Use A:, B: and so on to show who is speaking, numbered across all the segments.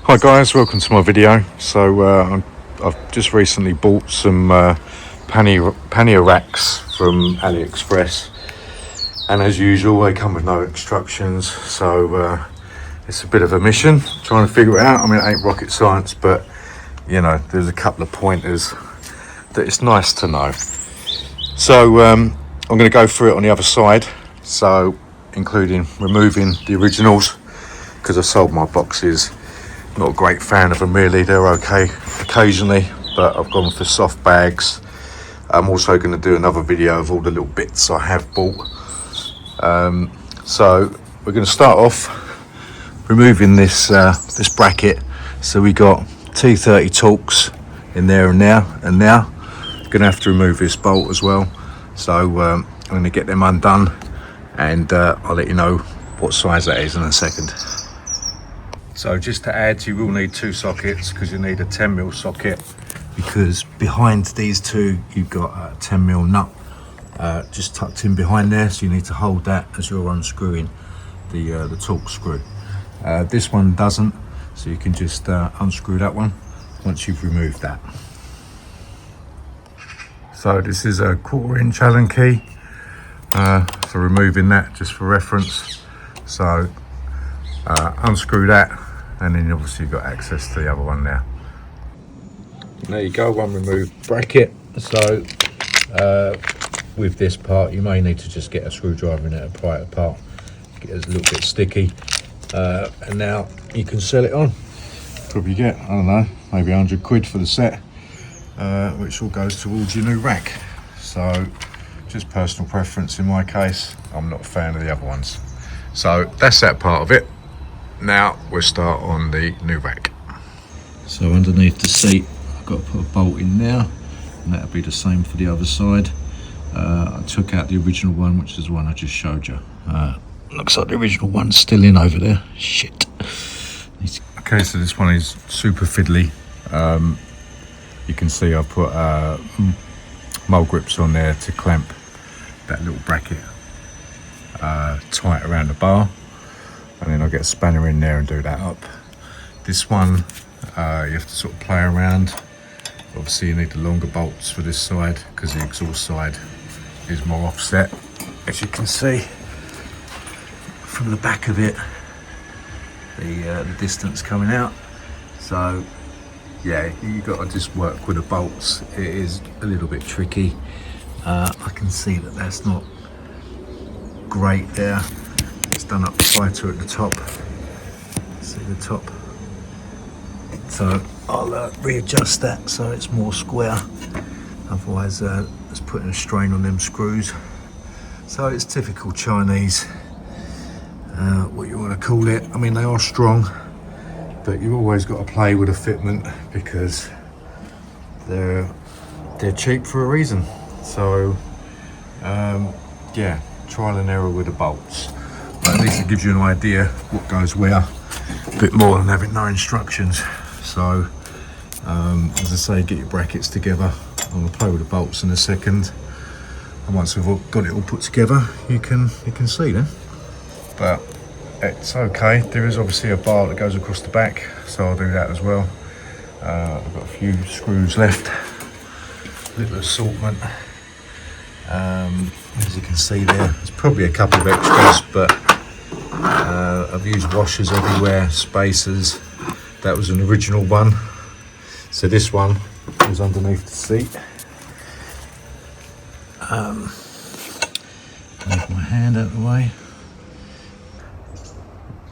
A: Hi guys, welcome to my video. So I've just recently bought some pannier racks from AliExpress, and as usual they come with no instructions, so it's a bit of a mission trying to figure it out. I mean, it ain't rocket science, but you know, there's a couple of pointers that it's nice to know. So I'm going to go through it on the other side, so including removing the originals, because I sold my boxes. Not a great fan of them really, they're okay occasionally, but I've gone for soft bags. I'm also going to do another video of all the little bits I have bought. So we're going to start off removing this this bracket. So we got T30 Torx in there and now. Going to have to remove this bolt as well. So I'm going to get them undone, and I'll let you know what size that is in a second. So just to add, you will need two sockets, because you need a 10mm socket, because behind these two you've got a 10mm nut just tucked in behind there, so you need to hold that as you're unscrewing the Torx screw. This one doesn't, so you can just unscrew that one once you've removed that. So this is a 1/4 inch Allen key for removing that, just for reference. So unscrew that, and then obviously you've got access to the other one now. There you go, one removed bracket. So with this part you may need to just get a screwdriver in it to pry it apart, get it a little bit sticky, and now you can sell it on. Probably get, I don't know, maybe 100 quid for the set, which all goes towards your new rack. So just personal preference in my case, I'm not a fan of the other ones. So that's that part of it. Now we'll start on the new rack. So underneath the seat I've got to put a bolt in now, and that'll be the same for the other side. I took out the original one, which is the one I just showed you. Looks like the original one's still in over there. Shit. Okay, so this one is super fiddly. You can see I've put mole grips on there to clamp that little bracket tight around the bar, and then I'll get a spanner in there and do that up. This one you have to sort of play around. Obviously you need the longer bolts for this side, because the exhaust side is more offset, as you can see from the back of it, the distance coming out. So yeah, you got to just work with the bolts. It is a little bit tricky. I can see that that's not great there. It's done up tighter at the top. See the top? So I'll readjust that so it's more square. Otherwise it's putting a strain on them screws. So it's typical Chinese, what you want to call it. I mean, they are strong, but you've always got to play with a fitment, because they're cheap for a reason. So yeah, trial and error with the bolts, but at least it gives you an idea what goes where, a bit more than having no instructions. So as I say, get your brackets together. I'm going to play with the bolts in a second, and once we've got it all put together, you can see them. But it's okay. There is obviously a bar that goes across the back, so I'll do that as well. I've got a few screws left, little assortment. As you can see there, there's probably a couple of extras, but I've used washers everywhere, spacers. That was an original one, so this one was underneath the seat. Move my hand out of the way.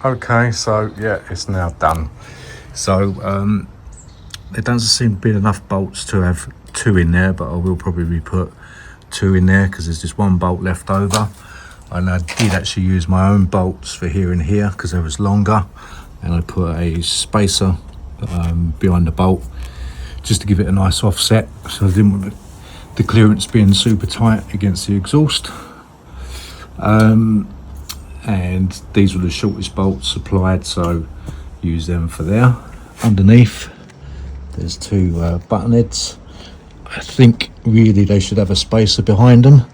A: Okay, so yeah, it's now done. So there doesn't seem to be enough bolts to have two in there, but I will probably put two in there, because there's just one bolt left over. And I did actually use my own bolts for here and here, because they was longer, and I put a spacer behind the bolt just to give it a nice offset, so I didn't want the clearance being super tight against the exhaust. And these were the shortest bolts supplied, so use them for there. Underneath there's two button heads. I think really they should have a spacer behind them,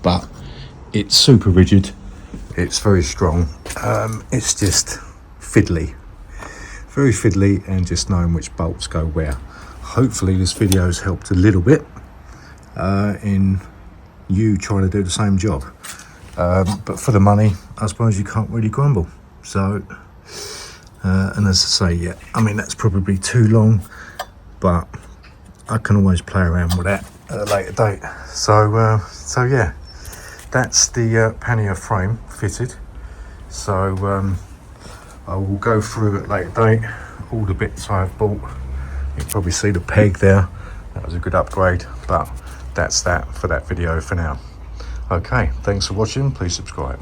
A: but it's super rigid, it's very strong. It's just fiddly very fiddly, and just knowing which bolts go where. Hopefully this video has helped a little bit in you trying to do the same job. But for the money, I suppose you can't really grumble. So, and as I say, yeah, I mean, that's probably too long, but I can always play around with that at a later date. So, so yeah, that's the pannier frame fitted. So I will go through at a later date all the bits I've bought. You can probably see the peg there. That was a good upgrade, but that's that for that video for now. Okay, thanks for watching. Please subscribe.